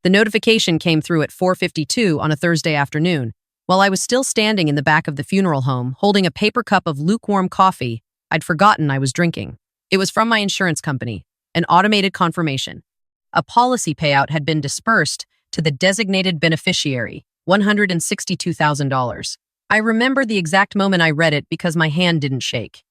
The notification came through at 4:52 on a Thursday afternoon. While I was still standing in the back of the funeral home, holding a paper cup of lukewarm coffee I'd forgotten I was drinking. It was from my insurance company, an automated confirmation. A policy payout had been dispersed to the designated beneficiary, $162,000. I remember the exact moment I read it because my hand didn't shake.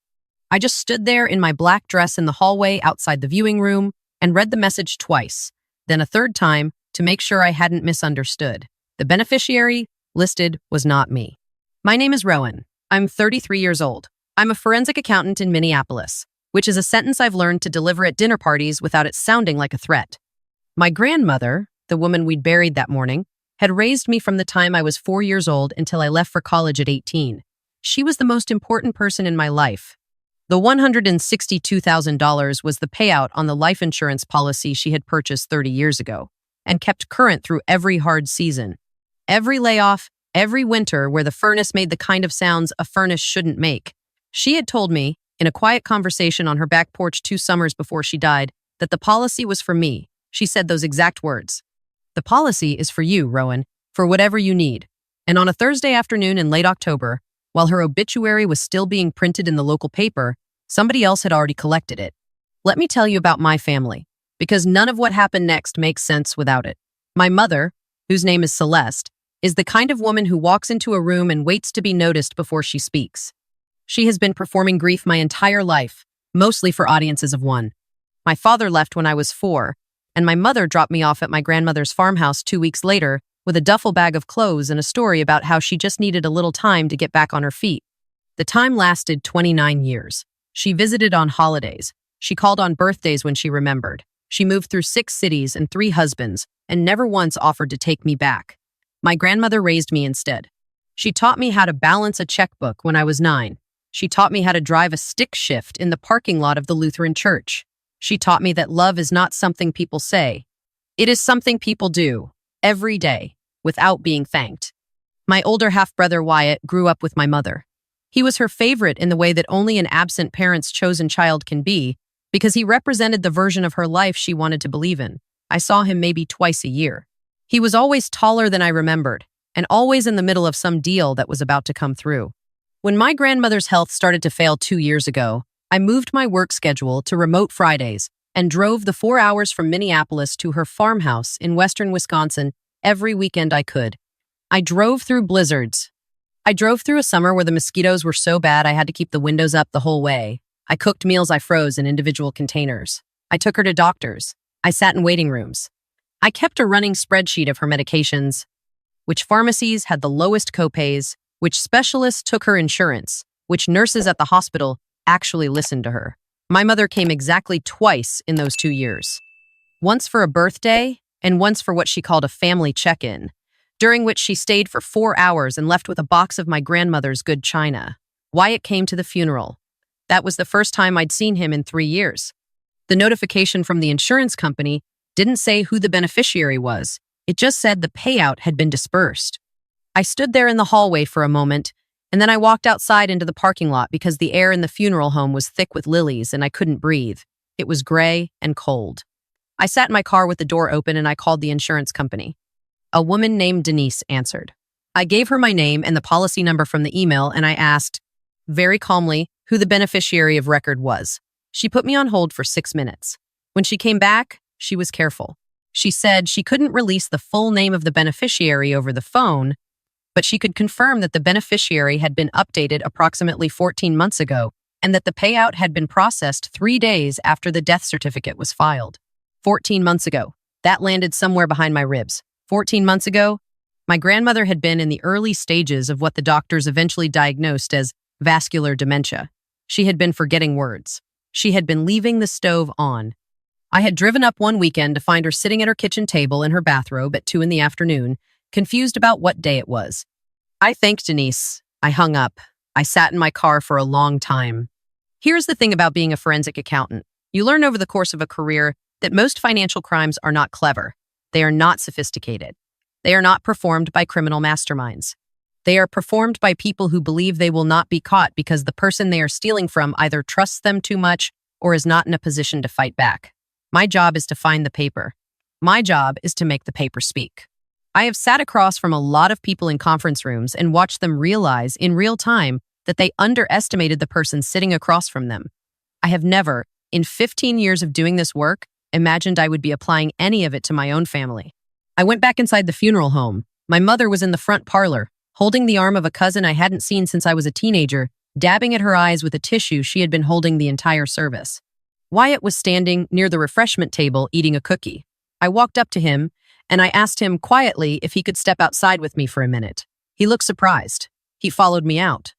I just stood there in my black dress in the hallway outside the viewing room and read the message twice, then a third time to make sure I hadn't misunderstood. The beneficiary listed was not me. My name is Rowan. I'm 33 years old. I'm a forensic accountant in Minneapolis, which is a sentence I've learned to deliver at dinner parties without it sounding like a threat. My grandmother, the woman we'd buried that morning, had raised me from the time I was 4 years old until I left for college at 18. She was the most important person in my life. The $162,000 was the payout on the life insurance policy she had purchased 30 years ago and kept current through every hard season. Every layoff, every winter where the furnace made the kind of sounds a furnace shouldn't make. She had told me, in a quiet conversation on her back porch 2 summers before she died, that the policy was for me. She said those exact words. The policy is for you, Rowan, for whatever you need. And on a Thursday afternoon in late October, while her obituary was still being printed in the local paper, somebody else had already collected it. Let me tell you about my family, because none of what happened next makes sense without it. My mother, whose name is Celeste, is the kind of woman who walks into a room and waits to be noticed before she speaks. She has been performing grief my entire life, mostly for audiences of one. My father left when I was 4, and my mother dropped me off at my grandmother's farmhouse 2 weeks later with a duffel bag of clothes and a story about how she just needed a little time to get back on her feet. The time lasted 29 years. She visited on holidays. She called on birthdays when she remembered. She moved through 6 cities and 3 husbands and never once offered to take me back. My grandmother raised me instead. She taught me how to balance a checkbook when I was 9. She taught me how to drive a stick shift in the parking lot of the Lutheran church. She taught me that love is not something people say. It is something people do, every day, without being thanked. My older half-brother Wyatt grew up with my mother. He was her favorite in the way that only an absent parent's chosen child can be, because he represented the version of her life she wanted to believe in. I saw him maybe twice a year. He was always taller than I remembered, and always in the middle of some deal that was about to come through. When my grandmother's health started to fail 2 years ago, I moved my work schedule to remote Fridays and drove the 4 hours from Minneapolis to her farmhouse in western Wisconsin every weekend I could. I drove through blizzards. I drove through a summer where the mosquitoes were so bad I had to keep the windows up the whole way. I cooked meals I froze in individual containers. I took her to doctors. I sat in waiting rooms. I kept a running spreadsheet of her medications, which pharmacies had the lowest copays, which specialists took her insurance, which nurses at the hospital actually listened to her. My mother came exactly twice in those 2 years. Once for a birthday, and once for what she called a family check-in, during which she stayed for 4 hours and left with a box of my grandmother's good china. Wyatt came to the funeral. That was the first time I'd seen him in 3 years. The notification from the insurance company didn't say who the beneficiary was. It just said the payout had been dispersed. I stood there in the hallway for a moment, and then I walked outside into the parking lot because the air in the funeral home was thick with lilies and I couldn't breathe. It was gray and cold. I sat in my car with the door open and I called the insurance company. A woman named Denise answered. I gave her my name and the policy number from the email and I asked, very calmly, who the beneficiary of record was. She put me on hold for 6 minutes. When she came back, she was careful. She said she couldn't release the full name of the beneficiary over the phone, but she could confirm that the beneficiary had been updated approximately 14 months ago and that the payout had been processed 3 days after the death certificate was filed. 14 months ago. That landed somewhere behind my ribs. 14 months ago, my grandmother had been in the early stages of what the doctors eventually diagnosed as vascular dementia. She had been forgetting words. She had been leaving the stove on. I had driven up one weekend to find her sitting at her kitchen table in her bathrobe at 2 in the afternoon, confused about what day it was. I thanked Denise. I hung up. I sat in my car for a long time. Here's the thing about being a forensic accountant. You learn over the course of a career that most financial crimes are not clever. They are not sophisticated. They are not performed by criminal masterminds. They are performed by people who believe they will not be caught because the person they are stealing from either trusts them too much or is not in a position to fight back. My job is to find the paper. My job is to make the paper speak. I have sat across from a lot of people in conference rooms and watched them realize in real time that they underestimated the person sitting across from them. I have never, in 15 years of doing this work, imagined I would be applying any of it to my own family. I went back inside the funeral home. My mother was in the front parlor, holding the arm of a cousin I hadn't seen since I was a teenager, dabbing at her eyes with a tissue she had been holding the entire service. Wyatt was standing near the refreshment table eating a cookie. I walked up to him, and I asked him quietly if he could step outside with me for a minute. He looked surprised. He followed me out.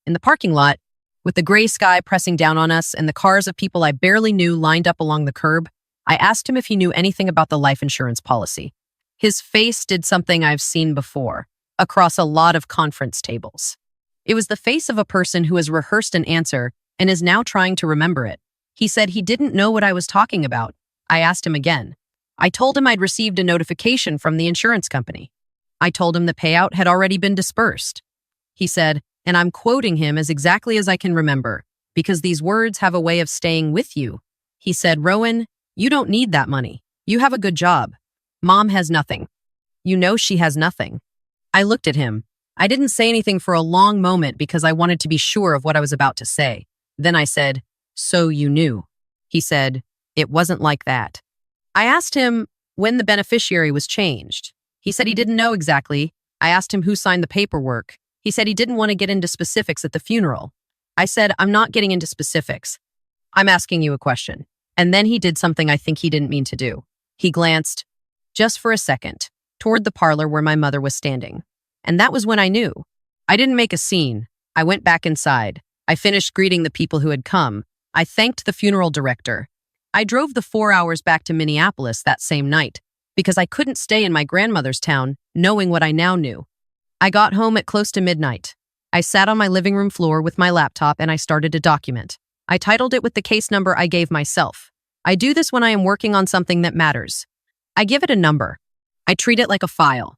In the parking lot, with the gray sky pressing down on us and the cars of people I barely knew lined up along the curb, I asked him if he knew anything about the life insurance policy. His face did something I've seen before, across a lot of conference tables. It was the face of a person who has rehearsed an answer and is now trying to remember it. He said he didn't know what I was talking about. I asked him again. I told him I'd received a notification from the insurance company. I told him the payout had already been dispersed. He said, and I'm quoting him as exactly as I can remember, because these words have a way of staying with you. He said, Rowan, you don't need that money. You have a good job. Mom has nothing. You know she has nothing. I looked at him. I didn't say anything for a long moment because I wanted to be sure of what I was about to say. Then I said, so you knew. He said, it wasn't like that. I asked him when the beneficiary was changed. He said he didn't know exactly. I asked him who signed the paperwork. He said he didn't want to get into specifics at the funeral. I said, I'm not getting into specifics. I'm asking you a question. And then he did something I think he didn't mean to do. He glanced, just for a second, toward the parlor where my mother was standing. And that was when I knew. I didn't make a scene. I went back inside. I finished greeting the people who had come. I thanked the funeral director. I drove the 4 hours back to Minneapolis that same night because I couldn't stay in my grandmother's town knowing what I now knew. I got home at close to midnight. I sat on my living room floor with my laptop and I started a document. I titled it with the case number I gave myself. I do this when I am working on something that matters. I give it a number. I treat it like a file.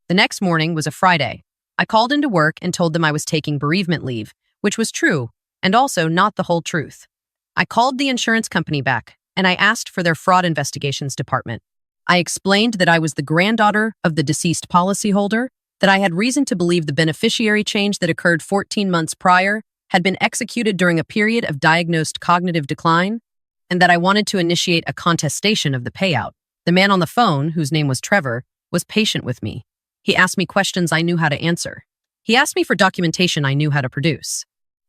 The next morning was a Friday. I called into work and told them I was taking bereavement leave, which was true, and also not the whole truth. I called the insurance company back, and I asked for their fraud investigations department. I explained that I was the granddaughter of the deceased policyholder, that I had reason to believe the beneficiary change that occurred 14 months prior had been executed during a period of diagnosed cognitive decline, and that I wanted to initiate a contestation of the payout. The man on the phone, whose name was Trevor, was patient with me. He asked me questions I knew how to answer. He asked me for documentation I knew how to produce.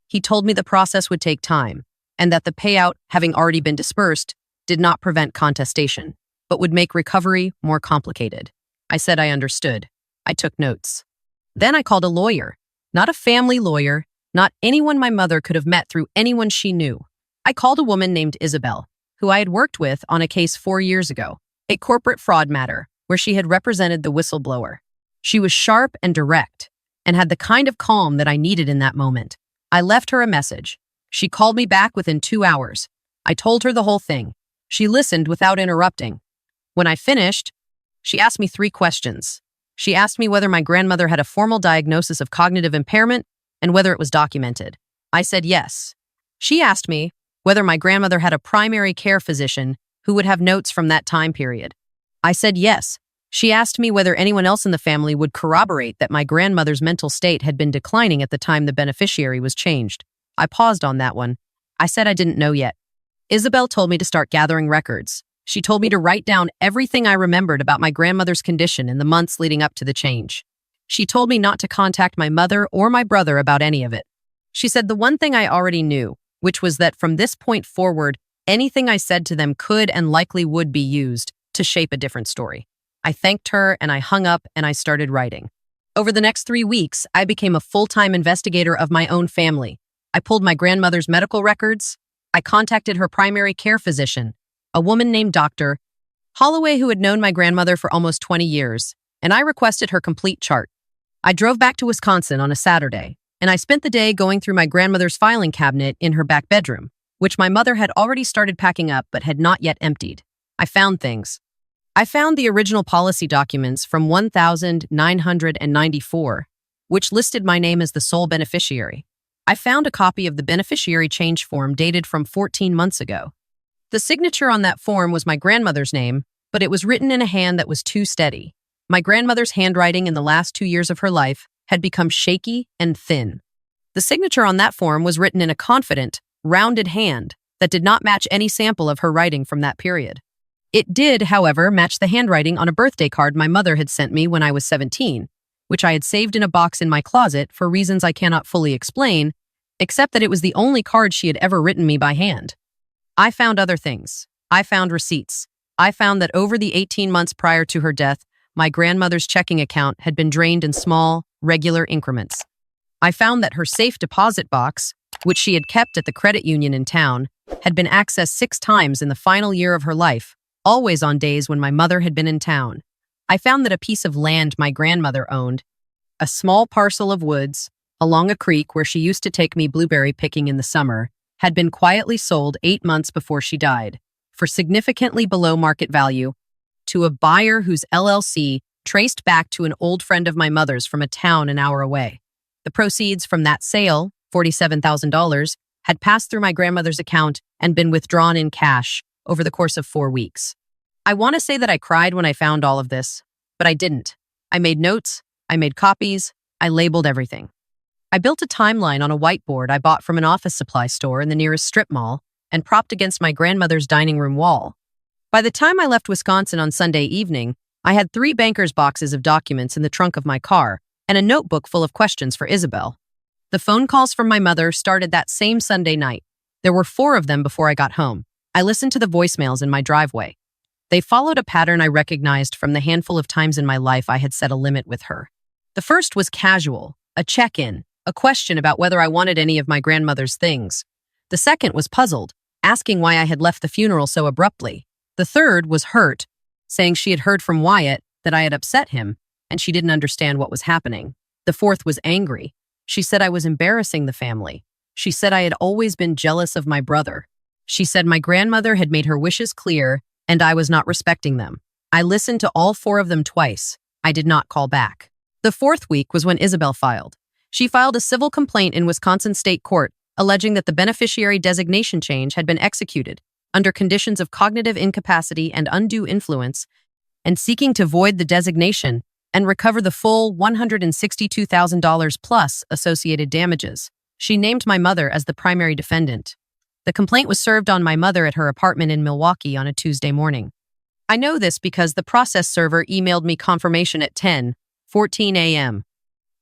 He told me the process would take time, and that the payout, having already been dispersed, did not prevent contestation, but would make recovery more complicated. I said I understood. I took notes. Then I called a lawyer, not a family lawyer, not anyone my mother could have met through anyone she knew. I called a woman named Isabel, who I had worked with on a case 4 years ago, a corporate fraud matter where she had represented the whistleblower. She was sharp and direct and had the kind of calm that I needed in that moment. I left her a message. She called me back within 2 hours. I told her the whole thing. She listened without interrupting. When I finished, she asked me 3 questions. She asked me whether my grandmother had a formal diagnosis of cognitive impairment and whether it was documented. I said yes. She asked me whether my grandmother had a primary care physician who would have notes from that time period. I said yes. She asked me whether anyone else in the family would corroborate that my grandmother's mental state had been declining at the time the beneficiary was changed. I paused on that one. I said I didn't know yet. Isabel told me to start gathering records. She told me to write down everything I remembered about my grandmother's condition in the months leading up to the change. She told me not to contact my mother or my brother about any of it. She said the one thing I already knew, which was that from this point forward, anything I said to them could and likely would be used to shape a different story. I thanked her and I hung up and I started writing. Over the next 3 weeks, I became a full-time investigator of my own family. I pulled my grandmother's medical records. I contacted her primary care physician, a woman named Dr. Holloway who had known my grandmother for almost 20 years, and I requested her complete chart. I drove back to Wisconsin on a Saturday, and I spent the day going through my grandmother's filing cabinet in her back bedroom, which my mother had already started packing up but had not yet emptied. I found things. I found the original policy documents from 1994, which listed my name as the sole beneficiary. I found a copy of the beneficiary change form dated from 14 months ago. The signature on that form was my grandmother's name, but it was written in a hand that was too steady. My grandmother's handwriting in the last 2 years of her life had become shaky and thin. The signature on that form was written in a confident, rounded hand that did not match any sample of her writing from that period. It did, however, match the handwriting on a birthday card my mother had sent me when I was 17, which I had saved in a box in my closet for reasons I cannot fully explain, except that it was the only card she had ever written me by hand. I found other things. I found receipts. I found that over the 18 months prior to her death, my grandmother's checking account had been drained in small, regular increments. I found that her safe deposit box, which she had kept at the credit union in town, had been accessed 6 times in the final year of her life, always on days when my mother had been in town. I found that a piece of land my grandmother owned, a small parcel of woods, along a creek where she used to take me blueberry picking in the summer, had been quietly sold 8 months before she died, for significantly below market value, to a buyer whose LLC traced back to an old friend of my mother's from a town an hour away. The proceeds from that sale, $47,000, had passed through my grandmother's account and been withdrawn in cash over the course of 4 weeks. I want to say that I cried when I found all of this, but I didn't. I made notes, I made copies, I labeled everything. I built a timeline on a whiteboard I bought from an office supply store in the nearest strip mall and propped against my grandmother's dining room wall. By the time I left Wisconsin on Sunday evening, I had 3 banker's boxes of documents in the trunk of my car and a notebook full of questions for Isabel. The phone calls from my mother started that same Sunday night. There were 4 of them before I got home. I listened to the voicemails in my driveway. They followed a pattern I recognized from the handful of times in my life I had set a limit with her. The first was casual, a check-in, a question about whether I wanted any of my grandmother's things. The second was puzzled, asking why I had left the funeral so abruptly. The third was hurt, saying she had heard from Wyatt that I had upset him, and she didn't understand what was happening. The fourth was angry. She said I was embarrassing the family. She said I had always been jealous of my brother. She said my grandmother had made her wishes clear, and I was not respecting them. I listened to all 4 of them twice. I did not call back. The 4th week was when Isabel filed. She filed a civil complaint in Wisconsin State Court, alleging that the beneficiary designation change had been executed under conditions of cognitive incapacity and undue influence, and seeking to void the designation and recover the full $162,000 plus associated damages. She named my mother as the primary defendant. The complaint was served on my mother at her apartment in Milwaukee on a Tuesday morning. I know this because the process server emailed me confirmation at 10:14 a.m.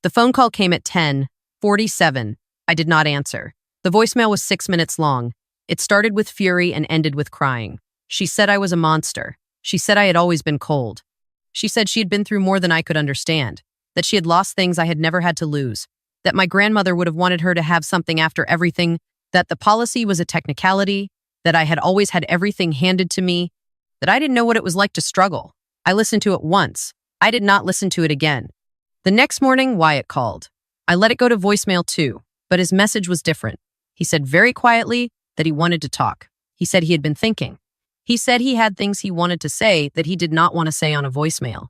The phone call came at 10:47. I did not answer. The voicemail was 6 minutes long. It started with fury and ended with crying. She said I was a monster. She said I had always been cold. She said she had been through more than I could understand, that she had lost things I had never had to lose, that my grandmother would have wanted her to have something after everything, that the policy was a technicality, that I had always had everything handed to me, that I didn't know what it was like to struggle. I listened to it once. I did not listen to it again. The next morning, Wyatt called. I let it go to voicemail too, but his message was different. He said very quietly that he wanted to talk. He said he had been thinking. He said he had things he wanted to say that he did not want to say on a voicemail.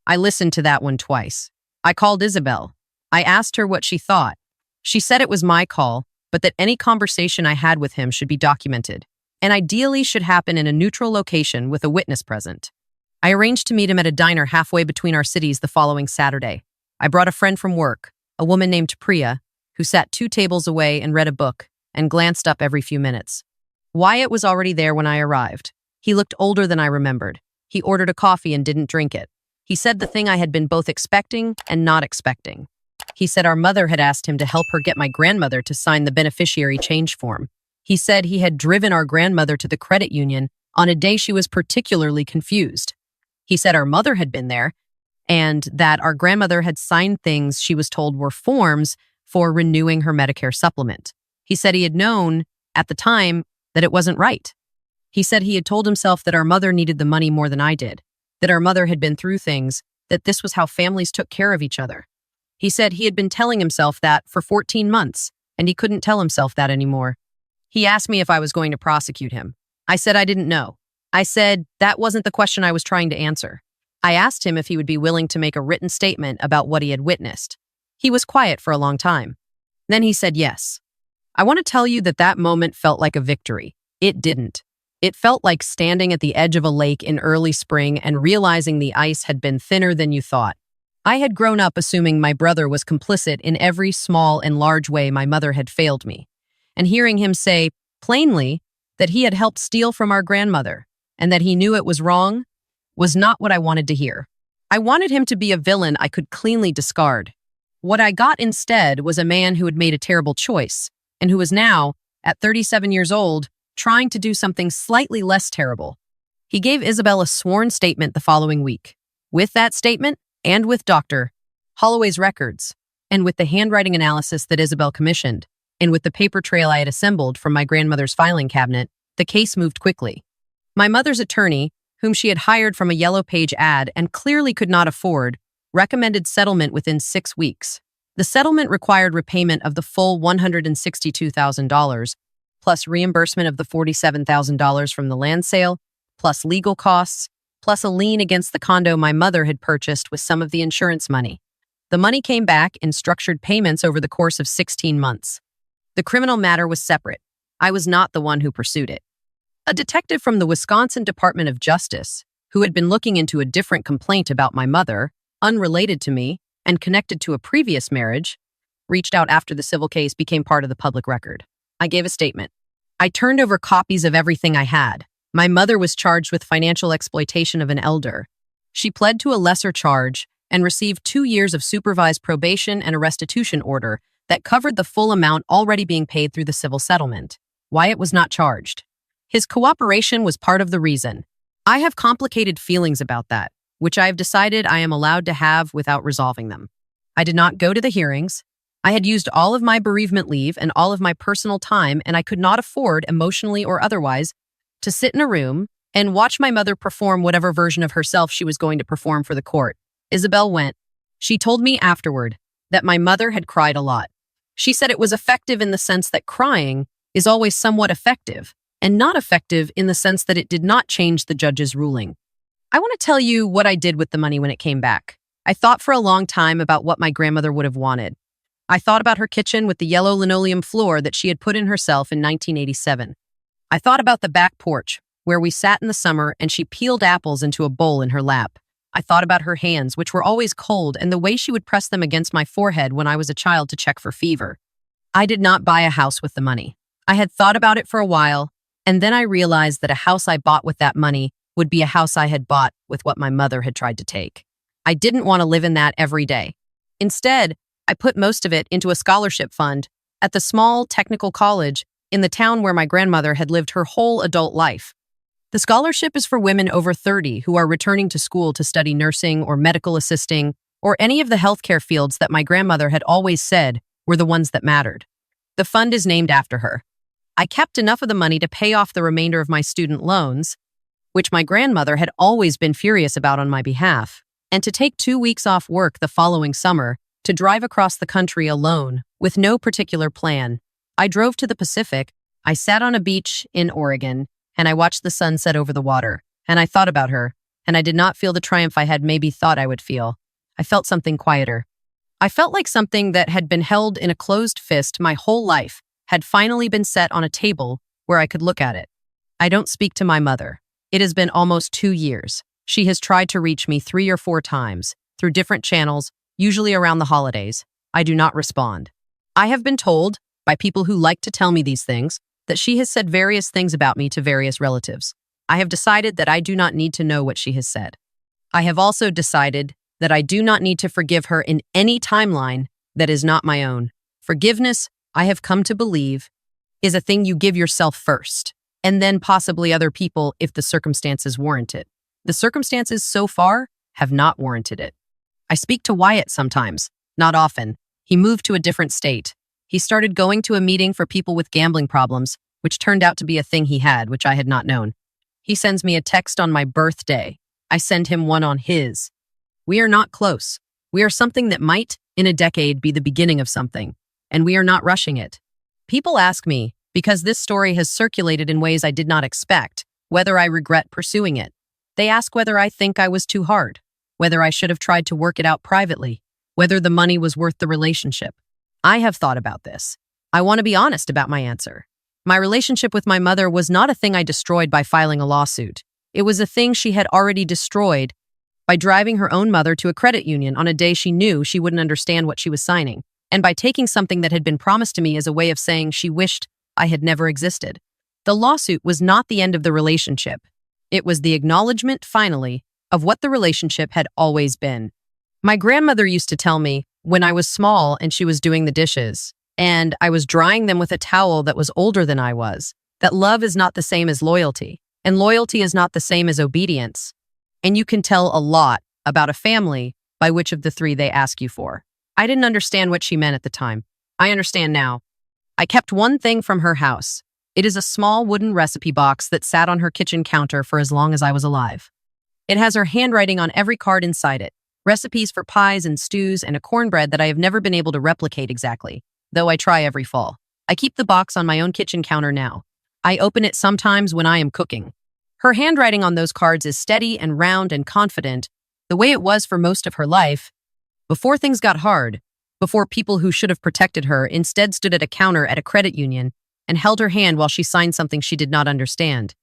I listened to that one twice. I called Isabel. I asked her what she thought. She said it was my call, but that any conversation I had with him should be documented, and ideally should happen in a neutral location with a witness present. I arranged to meet him at a diner halfway between our cities the following Saturday. I brought a friend from work, a woman named Priya, who sat 2 tables away and read a book and glanced up every few minutes. Wyatt was already there when I arrived. He looked older than I remembered. He ordered a coffee and didn't drink it. He said the thing I had been both expecting and not expecting. He said our mother had asked him to help her get my grandmother to sign the beneficiary change form. He said he had driven our grandmother to the credit union on a day she was particularly confused. He said our mother had been there and that our grandmother had signed things she was told were forms for renewing her Medicare supplement. He said he had known at the time that it wasn't right. He said he had told himself that our mother needed the money more than I did, that our mother had been through things, that this was how families took care of each other. He said he had been telling himself that for 14 months, and he couldn't tell himself that anymore. He asked me if I was going to prosecute him. I said I didn't know. I said that wasn't the question I was trying to answer. I asked him if he would be willing to make a written statement about what he had witnessed. He was quiet for a long time. Then he said yes. I want to tell you that that moment felt like a victory. It didn't. It felt like standing at the edge of a lake in early spring and realizing the ice had been thinner than you thought. I had grown up assuming my brother was complicit in every small and large way my mother had failed me, and hearing him say, plainly, that he had helped steal from our grandmother and that he knew it was wrong was not what I wanted to hear. I wanted him to be a villain I could cleanly discard. What I got instead was a man who had made a terrible choice and who was now, at 37 years old, trying to do something slightly less terrible. He gave Isabel a sworn statement the following week. With that statement, and with Dr. Holloway's records, and with the handwriting analysis that Isabel commissioned, and with the paper trail I had assembled from my grandmother's filing cabinet, the case moved quickly. My mother's attorney, whom she had hired from a Yellow Page ad and clearly could not afford, recommended settlement within 6 weeks. The settlement required repayment of the full $162,000, plus reimbursement of the $47,000 from the land sale, plus legal costs, plus a lien against the condo my mother had purchased with some of the insurance money. The money came back in structured payments over the course of 16 months. The criminal matter was separate. I was not the one who pursued it. A detective from the Wisconsin Department of Justice, who had been looking into a different complaint about my mother, unrelated to me, and connected to a previous marriage, reached out after the civil case became part of the public record. I gave a statement. I turned over copies of everything I had. My mother was charged with financial exploitation of an elder. She pled to a lesser charge and received 2 years of supervised probation and a restitution order that covered the full amount already being paid through the civil settlement. Wyatt was not charged. His cooperation was part of the reason. I have complicated feelings about that, which I have decided I am allowed to have without resolving them. I did not go to the hearings. I had used all of my bereavement leave and all of my personal time, and I could not afford, emotionally or otherwise, to sit in a room and watch my mother perform whatever version of herself she was going to perform for the court. Isabel went. She told me afterward that my mother had cried a lot. She said it was effective in the sense that crying is always somewhat effective, and not effective in the sense that it did not change the judge's ruling. I want to tell you what I did with the money when it came back. I thought for a long time about what my grandmother would have wanted. I thought about her kitchen with the yellow linoleum floor that she had put in herself in 1987. I thought about the back porch, where we sat in the summer and she peeled apples into a bowl in her lap. I thought about her hands, which were always cold, and the way she would press them against my forehead when I was a child to check for fever. I did not buy a house with the money. I had thought about it for a while, and then I realized that a house I bought with that money would be a house I had bought with what my mother had tried to take. I didn't want to live in that every day. Instead, I put most of it into a scholarship fund at the small technical college in the town where my grandmother had lived her whole adult life. The scholarship is for women over 30 who are returning to school to study nursing or medical assisting or any of the healthcare fields that my grandmother had always said were the ones that mattered. The fund is named after her. I kept enough of the money to pay off the remainder of my student loans, which my grandmother had always been furious about on my behalf, and to take 2 weeks off work the following summer to drive across the country alone with no particular plan. I drove to the Pacific, I sat on a beach in Oregon, and I watched the sun set over the water, and I thought about her, and I did not feel the triumph I had maybe thought I would feel. I felt something quieter. I felt like something that had been held in a closed fist my whole life had finally been set on a table where I could look at it. I don't speak to my mother. It has been almost 2 years. She has tried to reach me 3 or 4 times, through different channels, usually around the holidays. I do not respond. I have been told, by people who like to tell me these things, that she has said various things about me to various relatives. I have decided that I do not need to know what she has said. I have also decided that I do not need to forgive her in any timeline that is not my own. Forgiveness, I have come to believe, is a thing you give yourself first, and then possibly other people if the circumstances warrant it. The circumstances so far have not warranted it. I speak to Wyatt sometimes, not often. He moved to a different state. He started going to a meeting for people with gambling problems, which turned out to be a thing he had, which I had not known. He sends me a text on my birthday. I send him one on his. We are not close. We are something that might, in a decade, be the beginning of something, and we are not rushing it. People ask me, because this story has circulated in ways I did not expect, whether I regret pursuing it. They ask whether I think I was too hard, whether I should have tried to work it out privately, whether the money was worth the relationship. I have thought about this. I want to be honest about my answer. My relationship with my mother was not a thing I destroyed by filing a lawsuit. It was a thing she had already destroyed by driving her own mother to a credit union on a day she knew she wouldn't understand what she was signing, and by taking something that had been promised to me as a way of saying she wished I had never existed. The lawsuit was not the end of the relationship. It was the acknowledgement, finally, of what the relationship had always been. My grandmother used to tell me, when I was small and she was doing the dishes, and I was drying them with a towel that was older than I was, that love is not the same as loyalty, and loyalty is not the same as obedience. And you can tell a lot about a family by which of the three they ask you for. I didn't understand what she meant at the time. I understand now. I kept one thing from her house. It is a small wooden recipe box that sat on her kitchen counter for as long as I was alive. It has her handwriting on every card inside it, recipes for pies and stews and a cornbread that I have never been able to replicate exactly, though I try every fall. I keep the box on my own kitchen counter now. I open it sometimes when I am cooking. Her handwriting on those cards is steady and round and confident, the way it was for most of her life, before things got hard, before people who should have protected her instead stood at a counter at a credit union and held her hand while she signed something she did not understand.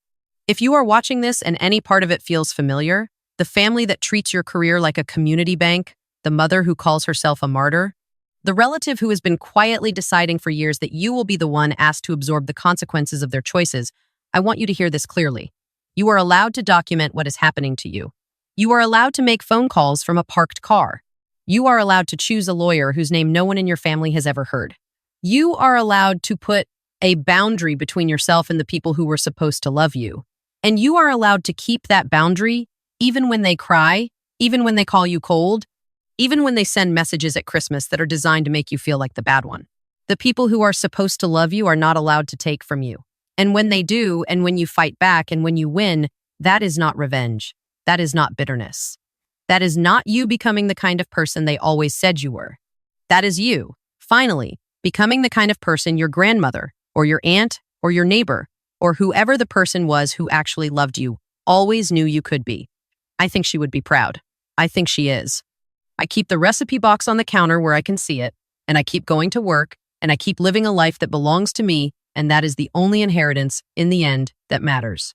If you are watching this and any part of it feels familiar, the family that treats your career like a community bank, the mother who calls herself a martyr, the relative who has been quietly deciding for years that you will be the one asked to absorb the consequences of their choices, I want you to hear this clearly. You are allowed to document what is happening to you. You are allowed to make phone calls from a parked car. You are allowed to choose a lawyer whose name no one in your family has ever heard. You are allowed to put a boundary between yourself and the people who were supposed to love you. And you are allowed to keep that boundary even when they cry, even when they call you cold, even when they send messages at Christmas that are designed to make you feel like the bad one. The people who are supposed to love you are not allowed to take from you. And when they do, and when you fight back, and when you win, that is not revenge. That is not bitterness. That is not you becoming the kind of person they always said you were. That is you, finally, becoming the kind of person your grandmother, or your aunt, or your neighbor, or whoever the person was who actually loved you, always knew you could be. I think she would be proud. I think she is. I keep the recipe box on the counter where I can see it, and I keep going to work, and I keep living a life that belongs to me, and that is the only inheritance, in the end, that matters.